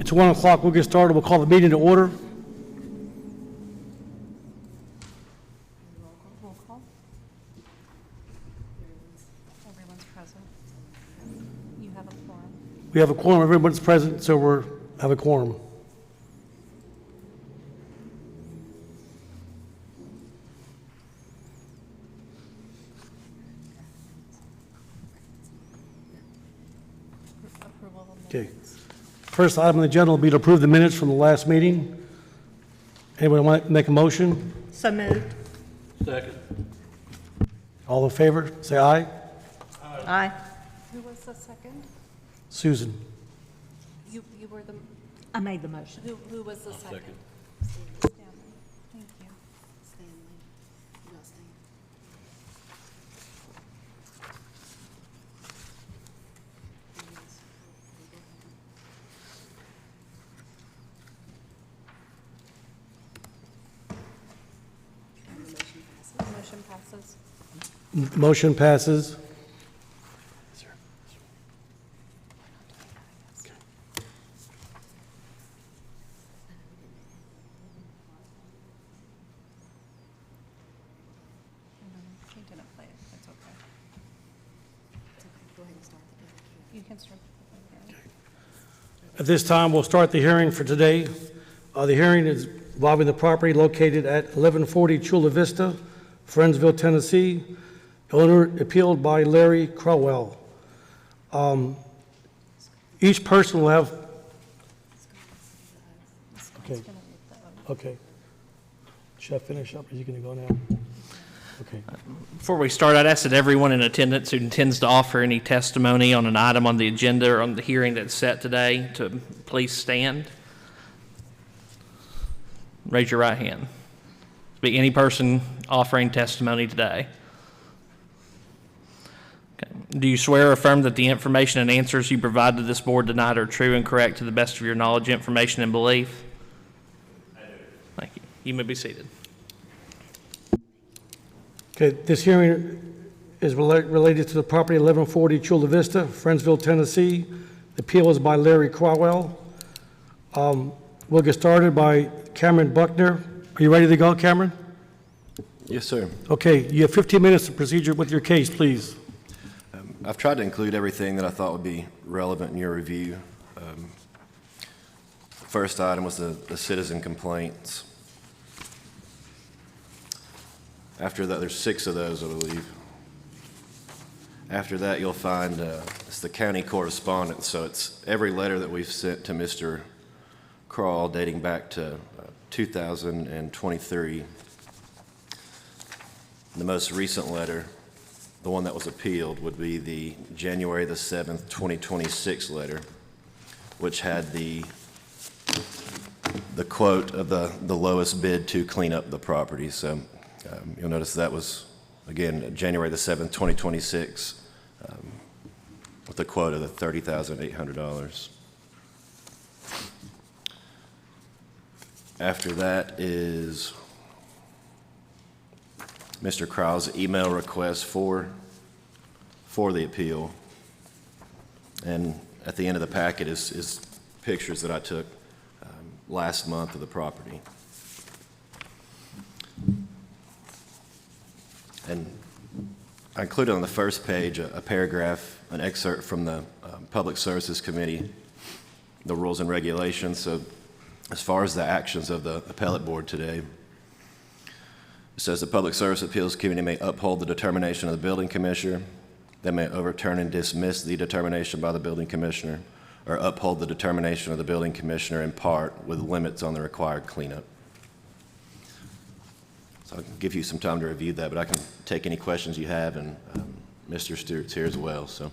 It's 1 o'clock. We'll get started. We'll call the meeting to order. Roll call. Everyone's present. You have a quorum. We have a quorum. Everyone's present, so we have a quorum. Approval of Okay. minutes. First item on the agenda will be to approve the minutes from the last meeting. Anyone want to make a motion? So moved. Second. All in favor, say aye. Aye. Who was the second? Susan. You were the, I made the motion. who was the second? second. Stanley. Thank you. Stanley, Justin. Motion passes. Motion passes. She didn't play it. That's okay. Go ahead and start the public hearing. You can start the public hearing. At this time, we'll start the hearing for today. The hearing is involving the property located at 1140 Chula Vista, Friendsville, Tennessee. Owner appealed by Larry Crowell. Each person will have, okay, It's gonna read the oath. okay. Should I finish up, or are you going to go now? Okay. Before we start, I'd ask that everyone in attendance who intends to offer any testimony on an item on the agenda or on the hearing that's set today to please stand. Raise your right hand. Be any person offering testimony today. Okay. Do you swear or affirm that the information and answers you provide to this board tonight are true and correct to the best of your knowledge, information, and belief? I do. Thank you. You may be seated. Okay, this hearing is related to the property 1140 Chula Vista, Friendsville, Tennessee. The appeal is by Larry Crowell. We'll get started by Cameron Buckner. Are you ready to go, Cameron? Yes, sir. Okay, you have 15 minutes to proceed with your case, please. I've tried to include everything that I thought would be relevant in your review. First item was the citizen complaints. After that, there's 6 of those, I believe. After that, you'll find it's the county correspondence, so it's every letter that we've sent to Mr. Crawl dating back to 2023. The most recent letter, the one that was appealed, would be the January the 7th, 2026 letter, which had the quote of the lowest bid to clean up the property. So you'll notice that was, again, January the 7th, 2026, with a quote of the $30,800. After that is Mr. Crowell's email request for the appeal. And at the end of the packet is pictures that I took last month of the property. And I included on the first page a paragraph, an excerpt from the Public Services Committee, the rules and regulations. So as far as the actions of the appellate board today, it says the Public Service Appeals Committee may uphold the determination of the building commissioner. They may overturn and dismiss the determination by the building commissioner, or uphold the determination of the building commissioner in part with limits on the required cleanup. So I'll give you some time to review that, but I can take any questions you have, and Mr. Stewart's here as well. So.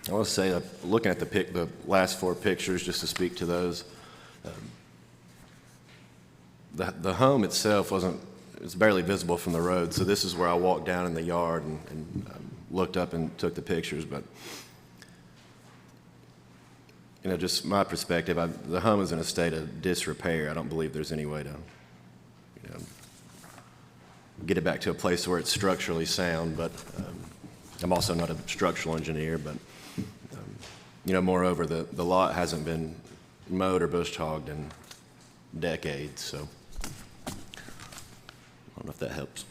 I want to say, looking at the last four pictures, just to speak to those, the home itself it's barely visible from the road, so this is where I walked down in the yard and looked up and took the pictures, but, just my perspective, the home is in a state of disrepair. I don't believe there's any way to, get it back to a place where it's structurally sound, but I'm also not a structural engineer, but, moreover, the lot hasn't been mowed or bush hogged in decades, so I don't know if that helps.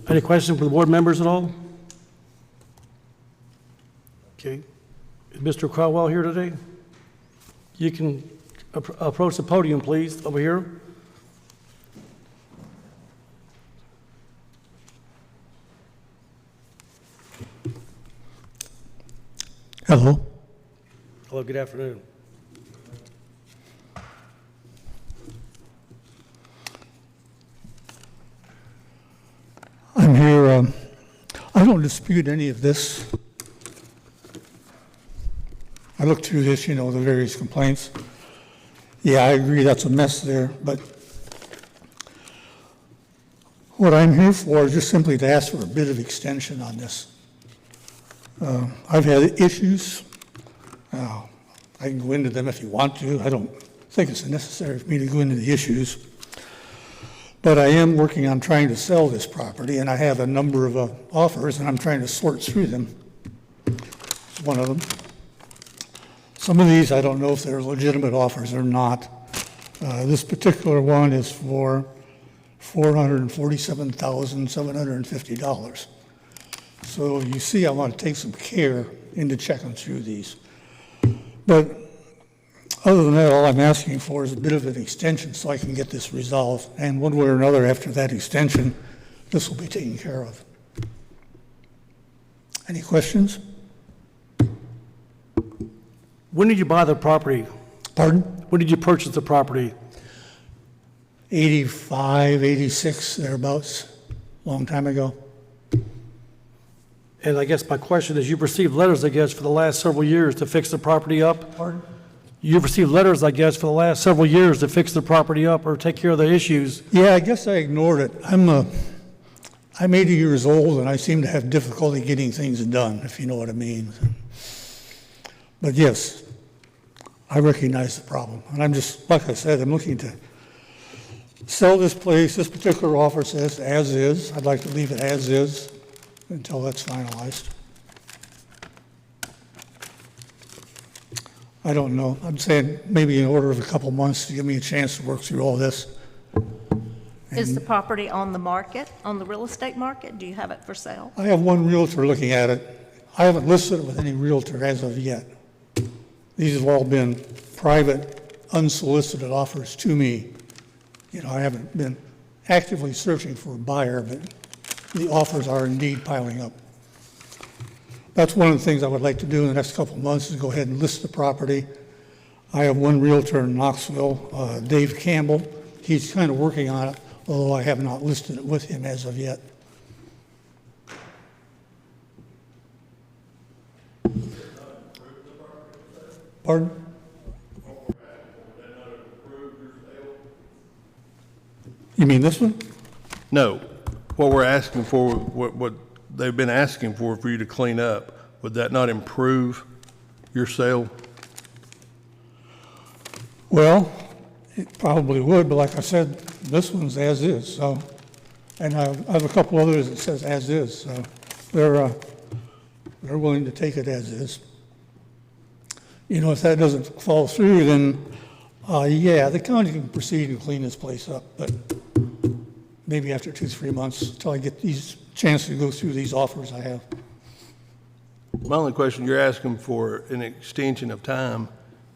Any questions for the board members at all? Okay. Is Mr. Crowell here today? You can approach the podium, please, over here. Hello. Hello, good afternoon. I'm here. I don't dispute any of this. I looked through this, the various complaints. Yeah, I agree that's a mess there, but what I'm here for is just simply to ask for a bit of extension on this. I've had issues. I can go into them if you want to. I don't think it's necessary for me to go into the issues. But I am working on trying to sell this property, and I have a number of offers, and I'm trying to sort through them. It's one of them. Some of these, I don't know if they're legitimate offers or not. This particular one is for $447,750. So you see, I want to take some care into checking through these. But other than that, all I'm asking for is a bit of an extension so I can get this resolved. And one way or another, after that extension, this will be taken care of. Any questions? When did you buy the property? Pardon? When did you purchase the property? 85, 86, thereabouts, long time ago. And I guess my question is, you've received letters, I guess, for the last several years to fix the property up? Pardon? You've received letters, I guess, for the last several years to fix the property up or take care of the issues. Yeah, I guess I ignored it. I'm 80 years old, and I seem to have difficulty getting things done, if you know what I mean. But yes, I recognize the problem. And I'm just, like I said, I'm looking to sell this place. This particular offer says as is. I'd like to leave it as is until that's finalized. I don't know. I'm saying maybe in order of a couple months to give me a chance to work through all this. Is the property on the market, on the real estate market? Do you have it for sale? I have one realtor looking at it. I haven't listed it with any realtor as of yet. These have all been private, unsolicited offers to me. I haven't been actively searching for a buyer, but the offers are indeed piling up. That's one of the things I would like to do in the next couple of months is go ahead and list the property. I have one realtor in Knoxville, Dave Campbell. He's kind of working on it, although I have not listed it with him as of yet. Pardon? You mean this one? No. What we're asking for, what they've been asking for you to clean up, would that not improve your sale? Well, it probably would, but like I said, this one's as is, so. And I have a couple others that says as is, so they're willing to take it as is. If that doesn't fall through, then, yeah, the county can proceed and clean this place up, but maybe after 2-3 months, until I get these chance to go through these offers I have. My only question, you're asking for an extension of time.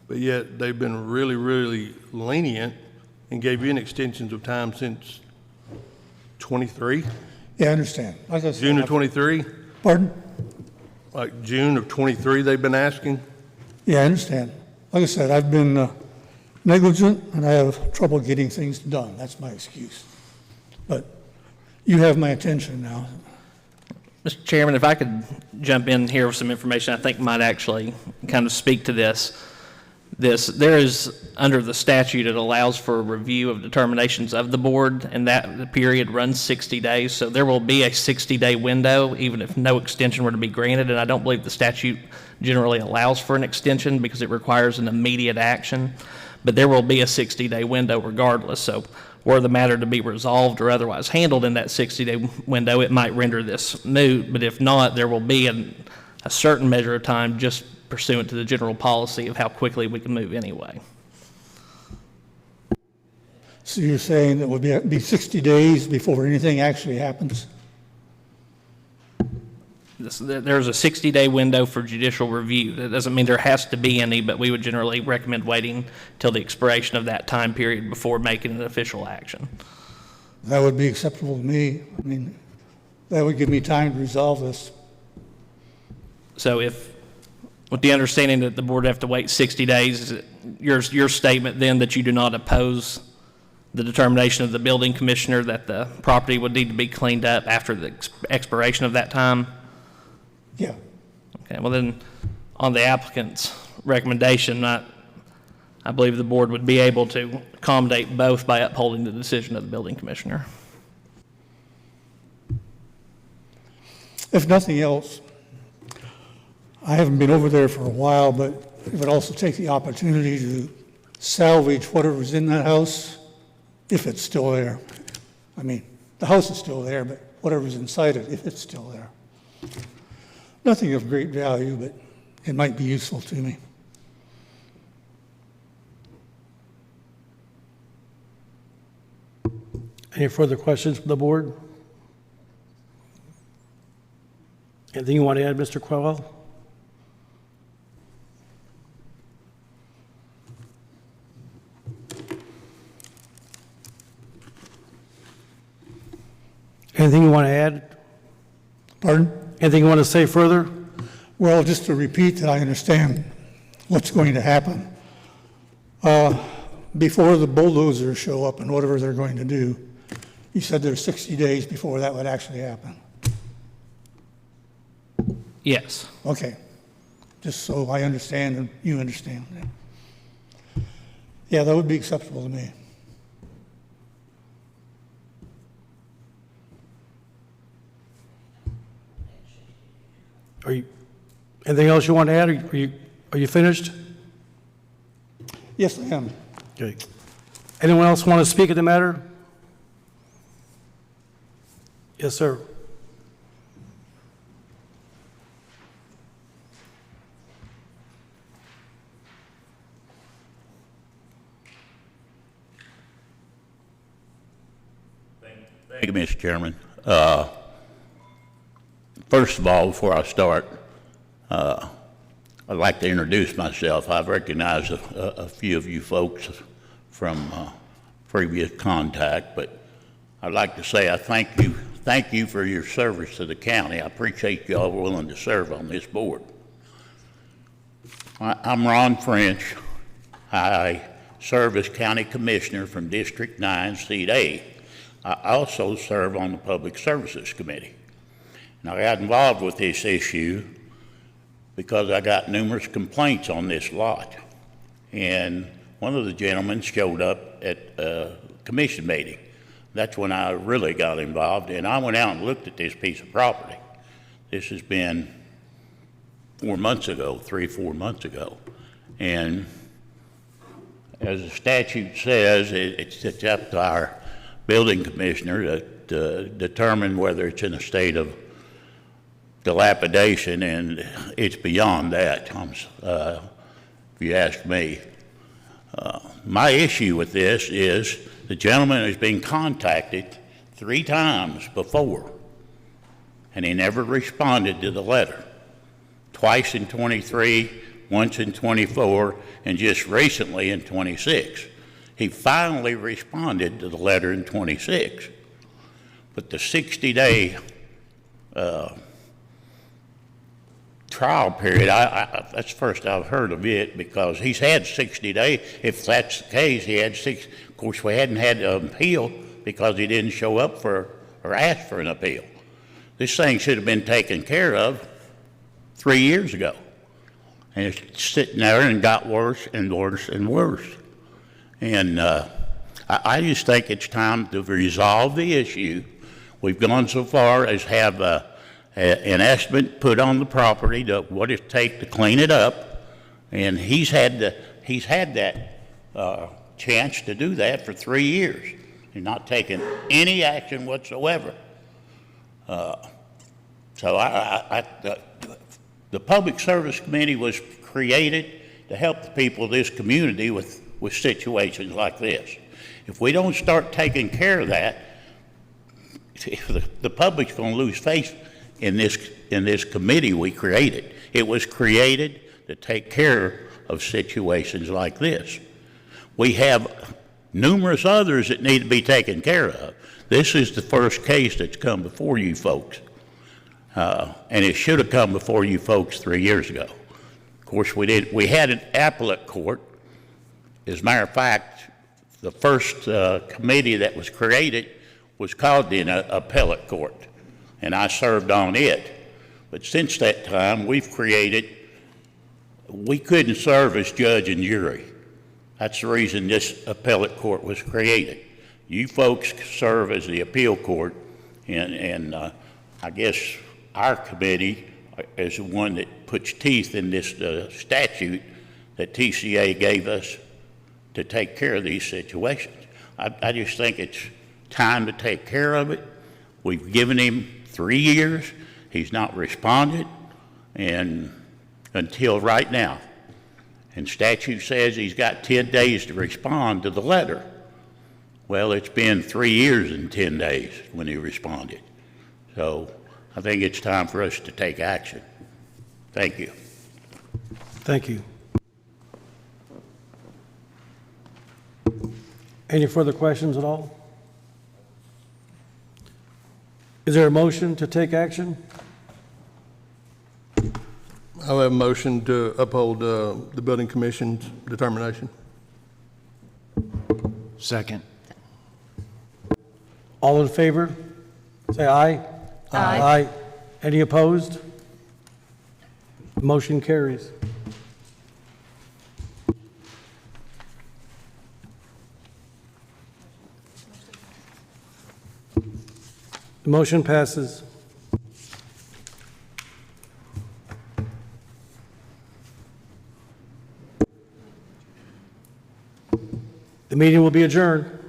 but yet they've been really, really lenient and gave you an extensions of time since 23, Yeah, I understand. Like I said, June of 23? Pardon? Like June of 23 they've been asking? Yeah, I understand. Like I said, I've been negligent, and I have trouble getting things done. That's my excuse. But you have my attention now. Mr. Chairman, if I could jump in here with some information I think might actually kind of speak to this. There is, under the statute, it allows for a review of determinations of the board, and that period runs 60 days. So there will be a 60-day window, even if no extension were to be granted. And I don't believe the statute generally allows for an extension because it requires an immediate action. But there will be a 60-day window regardless. So were the matter to be resolved or otherwise handled in that 60-day window, it might render this moot. But if not, there will be a certain measure of time just pursuant to the general policy of how quickly we can move anyway. So you're saying it would be 60 days before anything actually happens? There's a 60-day window for judicial review. That doesn't mean there has to be any, but we would generally recommend waiting till the expiration of that time period before making an official action. That would be acceptable to me. I mean, that would give me time to resolve this. So with the understanding that the board would have to wait 60 days, is it your statement then that you do not oppose the determination of the building commissioner that the property would need to be cleaned up after the expiration of that time? Yeah. Okay, well then, on the applicant's recommendation, I believe the board would be able to accommodate both by upholding the decision of the building commissioner. If nothing else, I haven't been over there for a while, but it would also take the opportunity to salvage whatever's in that house, if it's still there. I mean, the house is still there, but whatever's inside it, if it's still there. Nothing of great value, but it might be useful to me. Any further questions from the board? Anything you want to add, Mr. Crowell? Anything you want to add? Pardon? Anything you want to say further? Well, just to repeat that I understand what's going to happen. Before the bulldozers show up and whatever they're going to do, you said there's 60 days before that would actually happen. Yes. Okay. Just so I understand and you understand. Yeah, that would be acceptable to me. Anything else you want to add? Are you finished? Yes, I am. Okay. Anyone else want to speak at the matter? Yes, sir. Thank you, Mr. Chairman. First of all, before I start, I'd like to introduce myself. I've recognized a few of you folks from previous contact, but I'd like to say I thank you for your service to the county. I appreciate y'all willing to serve on this board. I'm Ron French. I serve as county commissioner from District 9, Seat A. I also serve on the Public Services Committee. Now, I got involved with this issue because I got numerous complaints on this lot. And one of the gentlemen showed up at a commission meeting. That's when I really got involved, and I went out and looked at this piece of property. This has been 4 months ago, 3-4 months ago. And as the statute says, it's up to our building commissioner to determine whether it's in a state of dilapidation, and it's beyond that, if you ask me. My issue with this is the gentleman has been contacted 3 times before, and he never responded to the letter. Twice in 23, once in '24, and just recently in '26. He finally responded to the letter in '26. But the 60-day trial period, that's the first I've heard of it, because he's had 60 days. If that's the case, he had six. Of course, we hadn't had an appeal because he didn't show up for or ask for an appeal. This thing should have been taken care of 3 years ago. And it's sitting there and got worse and worse and worse. And I just think it's time to resolve the issue. We've gone so far as have an estimate put on the property to what it take to clean it up, and he's had that chance to do that for 3 years. He's not taken any action whatsoever. So the Public Service Committee was created to help the people of this community with situations like this. If we don't start taking care of that, the public's going to lose faith in this committee we created. It was created to take care of situations like this. We have numerous others that need to be taken care of. This is the first case that's come before you folks. And it should have come before you folks 3 years ago. Of course, we had an appellate court. As a matter of fact, the first committee that was created was called the appellate court, and I served on it. But since that time, we couldn't serve as judge and jury. That's the reason this appellate court was created. You folks serve as the appeal court, and I guess our committee is the one that puts teeth in this statute that TCA gave us to take care of these situations. I just think it's time to take care of it. We've given him 3 years. He's not responded, and until right now. And statute says he's got 10 days to respond to the letter. Well, it's been 3 years and 10 days when he responded. So I think it's time for us to take action. Thank you. Thank you. Any further questions at all? Is there a motion to take action? I'll have a motion to uphold the building commission's determination. Second. All in favor? Say aye. Aye. Any opposed? Motion carries. The motion passes. The meeting will be adjourned.